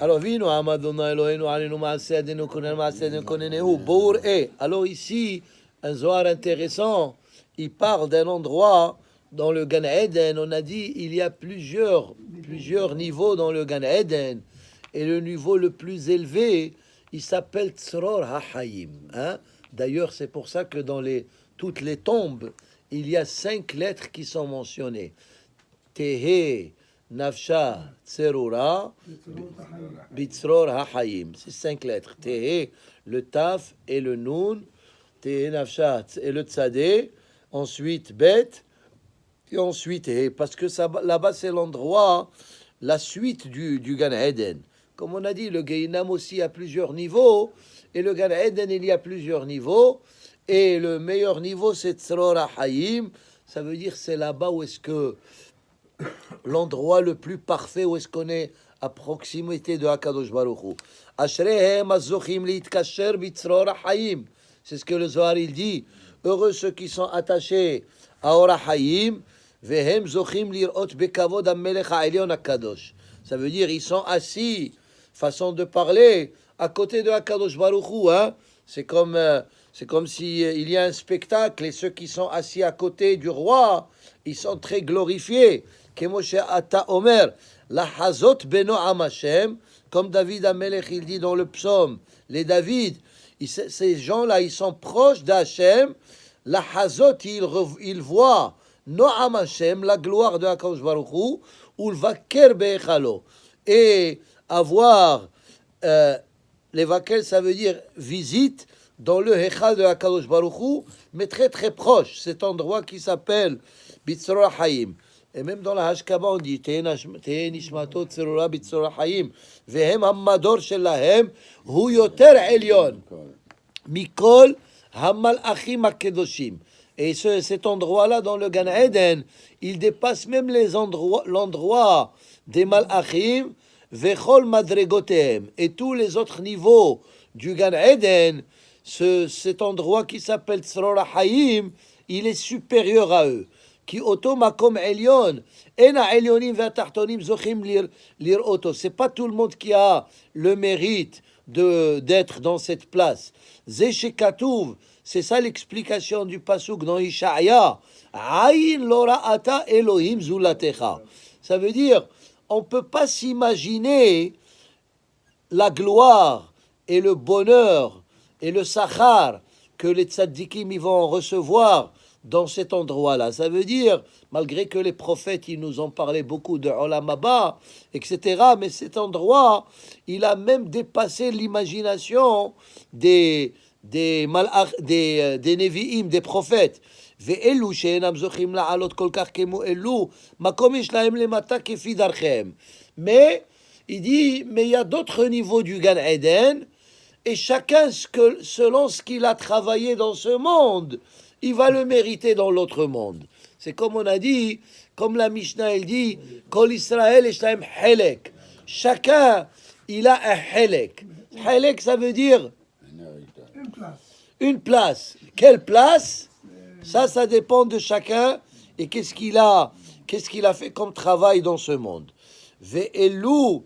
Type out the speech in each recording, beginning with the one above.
Alors, vino Amadonna Elohenu Alenu Maasedenu Kunen Maasedenu Kunenehu Bour E. Alors ici, un Zohar intéressant, il parle d'un endroit dans le Gan Eden. On a dit il y a plusieurs niveaux dans le Gan Eden. Et le niveau le plus élevé, il s'appelle Tzror HaHayim. Hein? D'ailleurs, c'est pour ça que dans toutes les tombes, il y a 5 lettres qui sont mentionnées. Tehe, Nafsha, Tserura, Bitzror HaHayim. C'est 5 lettres. Tehe, le Taf et le Nun. Tehe, Nafsha et le Tzadé. Ensuite, Bet. Et ensuite, He. Parce que ça, là-bas, c'est l'endroit, la suite du Gan Eden. Comme on a dit, le Gehinam aussi a plusieurs niveaux. Et le Gan Eden, il y a plusieurs niveaux. Et le meilleur niveau, c'est Tzror HaHayim. Ça veut dire c'est là-bas où est-ce que l'endroit le plus parfait, où est-ce qu'on est à proximité de Hakadosh Baruch Hu. Ashrehem azochim litkasher bitzror HaHayim. C'est ce que le Zohar il dit. Heureux ceux qui sont attachés à Or HaHayim. Vehem zochim lirot bekavod hamelech ha'elyon hakadosh. Ça veut dire ils sont assis, façon de parler, à côté de Hakadosh Baruch Hu. Hein? C'est comme si il y a un spectacle et ceux qui sont assis à côté du roi, ils sont très glorifiés. Kemoshe Ata Omer, la Hazot Beno Amashem, comme David Amelech il dit dans le psaume, les David, ces gens-là, ils sont proches d'Hachem. La Hazot, ils voient Noam Hashem, la gloire de Hakadosh Baruch Hu, ou le Vaker Be'echalo. Et avoir les Vakel, ça veut dire visite dans le Hechal de Hakadosh Baruch Hu, mais très très proche, cet endroit qui s'appelle Bitzror HaHayim. Et même dans la Hashkaba, on dit Tehe nishmato tzerura bitzror HaHayim, vehem hammador shelahem hu yoter elyon mikol hamalachim hakedoshim. Et cet endroit-là, dans le Gan Eden, il dépasse même l'endroit des malachim, vechol madregotem, et tous les autres niveaux du Gan Eden. Cet endroit qui s'appelle Tzror HaHayim, il est supérieur à eux. Qui oto makom elyon, ena elyonim ve'atachtonim zochim lir oto. C'est pas tout le monde qui a le mérite d'être dans cette place. Zé Katouv, c'est ça l'explication du pasuk dans Ishaïa. Aïn lora ata Elohim zulatecha. Ça veut dire, on peut pas s'imaginer la gloire et le bonheur et le sachar que les tzaddikim ils vont recevoir dans cet endroit-là. Ça veut dire, malgré que les prophètes ils nous ont parlé beaucoup de Olam Haba, etc., mais cet endroit, il a même dépassé l'imagination des Nevi'im, des prophètes. ואלו שאינם זוכים לעלות כל כך כמו אלו, מקום יש להם למטה כפי דרכיהם. Mais, il dit, mais il y a d'autres niveaux du Gan Eden, et chacun, selon ce qu'il a travaillé dans ce monde, il va le mériter dans l'autre monde. C'est comme on a dit, comme la Mishnah, elle dit, Kol Israël et Shlaim Helek. Chacun, il a un Helek. Helek, ça veut dire une place. Quelle place? Ça dépend de chacun et qu'est-ce qu'il a fait comme travail dans ce monde. Ve'elu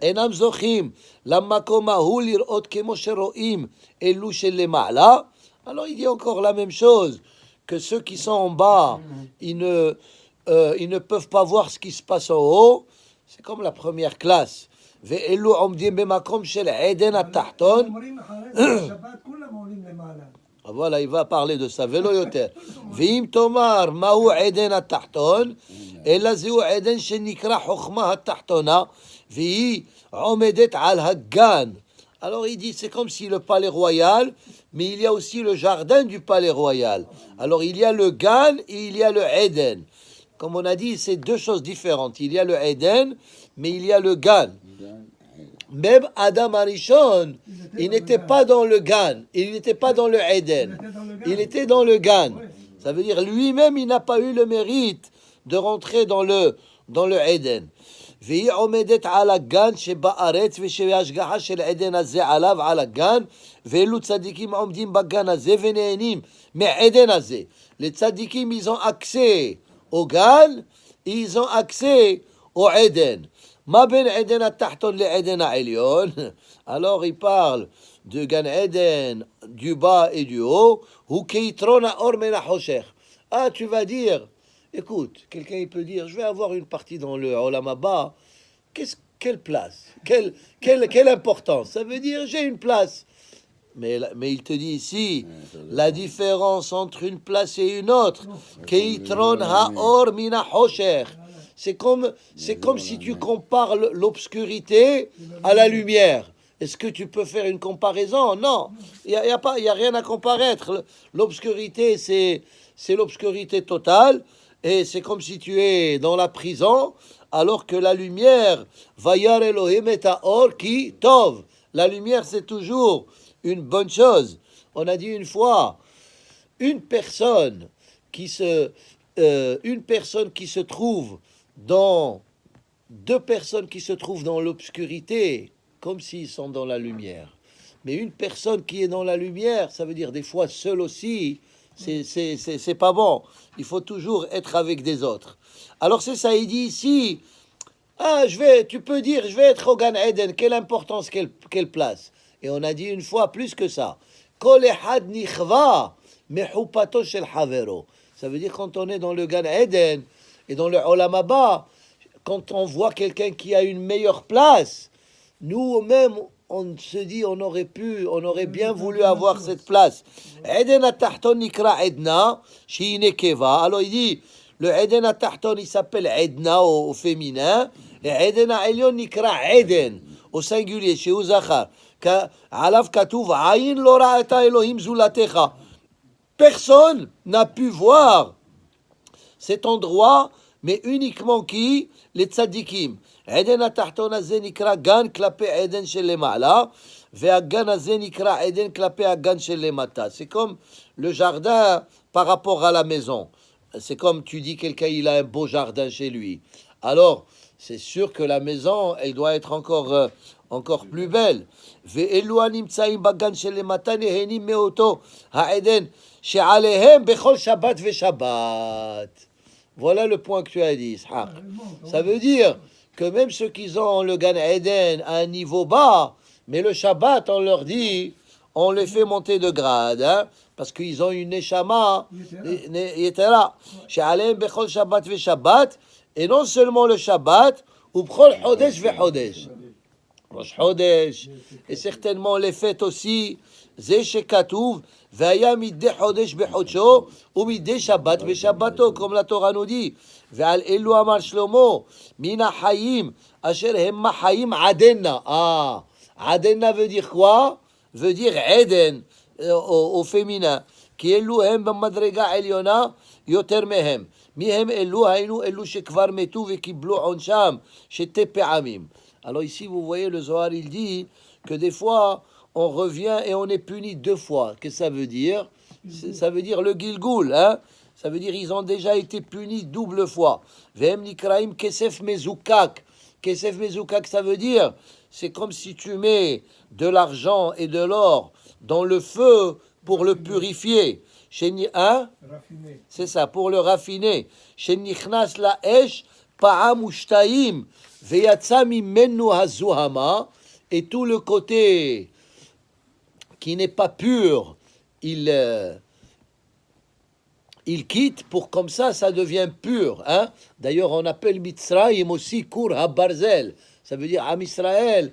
enam zochim lamakom ahu lirot kemo sheroim elu shel lema'ala. Alors il dit encore la même chose que ceux qui sont en bas, ils ne peuvent pas voir ce qui se passe en haut. C'est comme la première classe. ואלו עומדים במקום של עדן התחתון. Voilà, il va parler de ça. ולא יותר. ואם תאמר מהו עדן התחתון, אלא זהו עדן שנקרא חוכמה התחתונה, והיא עומדת על הגן. Alors il dit, c'est comme si le palais royal, mais il y a aussi le jardin du palais royal. Alors il y a le Gan et il y a le Eden. Comme on a dit, c'est deux choses différentes. Il y a le Eden, mais il y a le Gan. Même Adam Arishon, il n'était pas dans le Gan, il n'était pas dans le Eden. Il était dans le Gan. Ça veut dire lui-même, il n'a pas eu le mérite de rentrer dans le Eden. והיא עומדת על הגן שבארץ ושהשגחה של עדן הזה עליו על הגן ואלו צדיקים עומדים בגן הזה ונהנים מעדן הזה. לצדיקים ils ont accès au gan, ils ont accès au עדן. Ma ben Eden atahton le Eden ha'elyon. Alors il parle de Gan Eden, du bas et du haut. Hu keitron ha'or men ha'chosher. Ah, tu vas dire, écoute, quelqu'un il peut dire, je vais avoir une partie dans le Olam Haba. Quelle place, quelle importance. Ça veut dire, j'ai une place. Mais il te dit ici, la différence entre une place et une autre, Keitron ha'or mina hosher. C'est comme si tu compares l'obscurité à la lumière. Est-ce que tu peux faire une comparaison? Non, il y a rien à comparaître. L'obscurité, c'est l'obscurité totale, et c'est comme si tu es dans la prison, alors que la lumière, Vayar Elohim et ha'or ki tov. La lumière, c'est toujours une bonne chose. On a dit une fois, une personne qui se trouve dans deux personnes qui se trouvent dans l'obscurité, comme s'ils sont dans la lumière. Mais une personne qui est dans la lumière, ça veut dire des fois seul aussi, c'est pas bon. Il faut toujours être avec des autres. Alors c'est ça, il dit ici, ah, tu peux dire, je vais être au Gan Eden, quelle importance, quelle place. Et on a dit une fois plus que ça. Kol ehad nichva mehupato shel havero. Ça veut dire quand on est dans le Gan Eden et dans le Olam Haba, quand on voit quelqu'un qui a une meilleure place, nous-mêmes, on se dit, on aurait bien voulu avoir cette place. Eden atahton nikra Edna, shi nekeva. Alors il dit, le Eden atahton, il s'appelle Edna au féminin, et Eden ha'elyon nikra Eden au singulier, chez Uzachar. Alav katouv ayin lo ra'ata Elohim zulatecha. Personne n'a pu voir cet endroit, mais uniquement qui? Les tzadikim. Eden atahton הזה נקרא גן כלפי עדן של למעלה, והגן הזה נקרא עדן כלפי הגן של למטה. C'est comme le jardin par rapport à la maison. C'est comme tu dis quelqu'un, il a un beau jardin chez lui. Alors, c'est sûr que la maison, elle doit être encore plus belle. ואלו הנמצאים בגן של למטה נהנים מאותו העדן שעליהם בכל שבת ושבת. Voilà le point que tu as dit, Ishaq. Ça veut dire que même ceux qui ont le Gan Eden à un niveau bas, mais le Shabbat, on leur dit, on les fait monter de grade, hein, parce qu'ils ont une Neshama, Yetera, She'aleim bechol Shabbat ve Shabbat, et non seulement le Shabbat, ou bechol Chodesh ve Chodesh. Rosh Chodesh, et certainement les fêtes aussi, Zeh shekatuv, vaya midde Chodesh bechotcho, ou midde Shabbat beshabbato, comme la Torah nous dit. ועל אלו אמר שלמה, מן החיים, אשר הם חיים עדנה. עדנה veut dire quoi? Veut dire עדן, au féminin. כי אלו הם במדרגה עליונה יותר מהם. מי הם אלו? היינו אלו שכבר מתו וקיבלו עונשם שתי פעמים. Alors ici, vous voyez, le Zohar, il dit que des fois, on revient et on est puni deux fois. Qu'est-ce que ça veut dire? Ça veut dire le Gilgul, hein? Ça veut dire ils ont déjà été punis double fois. Vehem nikraim kesef mezukak. Kesef mezukak, ça veut dire, c'est comme si tu mets de l'argent et de l'or dans le feu pour le purifier. Hein? C'est ça, pour le raffiner. Shenichnas la esh pa'am ushtaim veyatsa mimenu hazuhama. Et tout le côté qui n'est pas pur, il quitte pour comme ça devient pur. Hein? D'ailleurs, on appelle Mitzrayim aussi Kur HaBarzel. Ça veut dire, Am Israël,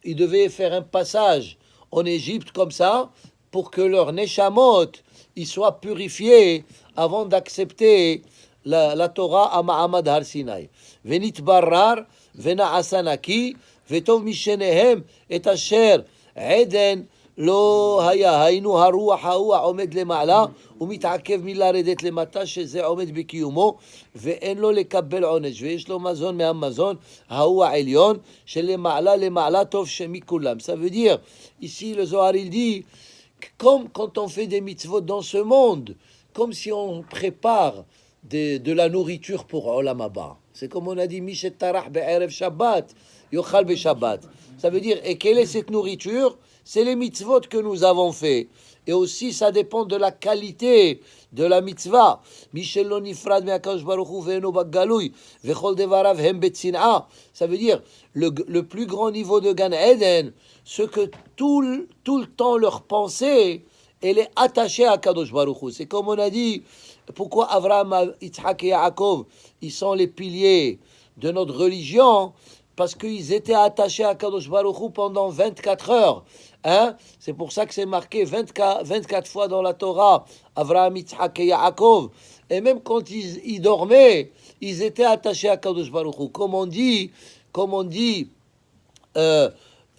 ils devaient faire un passage en Égypte comme ça pour que leur Neshamot ils soient purifiés avant d'accepter la Torah à Ma'amad Har Sinai. Venit Barrar, Vena Asanaki, Vetov Mishenehem, et Asher, Eden, לא היה, היינו הרוח ההוא העומד למעלה ומתעכב מלרדת למטה שזה עומד בקיומו ואין לו לקבל עונש ויש לו מזון מהמזון ההוא העליון שלמעלה למעלה טוב שמכולם. Ça veut dire, ici le Zohar il dit, comme quand on fait des mitzvot dans ce monde, comme si on prépare de la nourriture pour Olam Haba. C'est comme on a dit, Mishet Tarach be'erev Shabbat, Yochal be Shabbat. Ça veut dire, et quelle est cette nourriture? C'est les mitzvot que nous avons fait. et aussi ça dépend de la qualité de la mitzvah. Ça veut dire le plus grand niveau de Gan Eden, ce que tout le temps leur pensée, elle est attachée à Kadosh Baruch Hu. C'est comme on a dit, pourquoi Abraham, Yitzhak et Yaakov, ils sont les piliers de notre religion, parce qu'ils étaient attachés à Kadosh Baruch Hu pendant 24 heures. Hein? C'est pour ça que c'est marqué 24 fois dans la Torah, Avraham, Yitzhak et Yaakov. Et même quand ils dormaient, ils étaient attachés à Kadosh Baruch Hu. Comme on dit,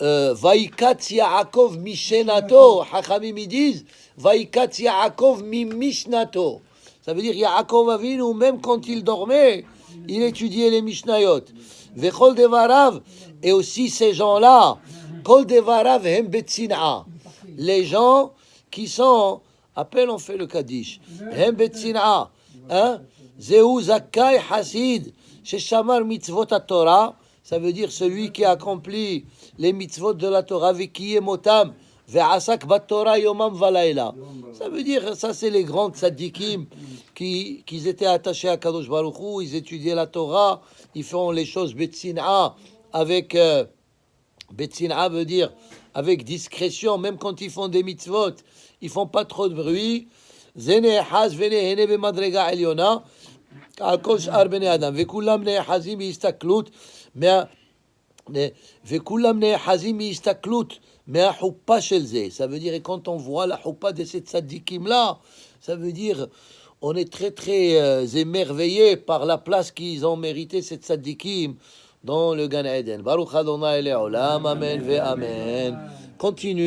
Vaikatz Yaakov mishenato. Hachamim ils disent, Vaikatz Yaakov mi mishnato. Ça veut dire Yaakov Avinu, même quand il dormait, il étudiait les Mishnayot. Vechol devarav, et aussi ces gens-là, kol devarav hem betzina. Les gens qui sont, appelle on fait le Kaddish, hem betzina, hein, Zehu zakai hasid, sheshamar mitzvot Torah, ça veut dire celui qui accomplit les mitzvot de la Torah, vekiyemotam, ve'asak bat Torah yomam valaila. Ça veut dire, ça c'est les grands tzaddikim qui étaient attachés à Kadosh Baruch Hu, ils étudiaient la Torah, ils font les choses betzina avec betzina veut dire avec discrétion, même quand ils font des mitzvot, ils font pas trop de bruit. Zene haz venehene bemadrega eliona al kol shar bnei adam vekulam nehazim istaklut vekulam nehazim istaklut מהחופה של זה. Ça veut dire, et quand on voit la choupa de ces tzadikim là, ça veut dire on est très très émerveillé par la place qu'ils ont mérité ces tzadikim dans le Gan Eden. Baruch Adonai Le'olam, amen ve amen. Continue.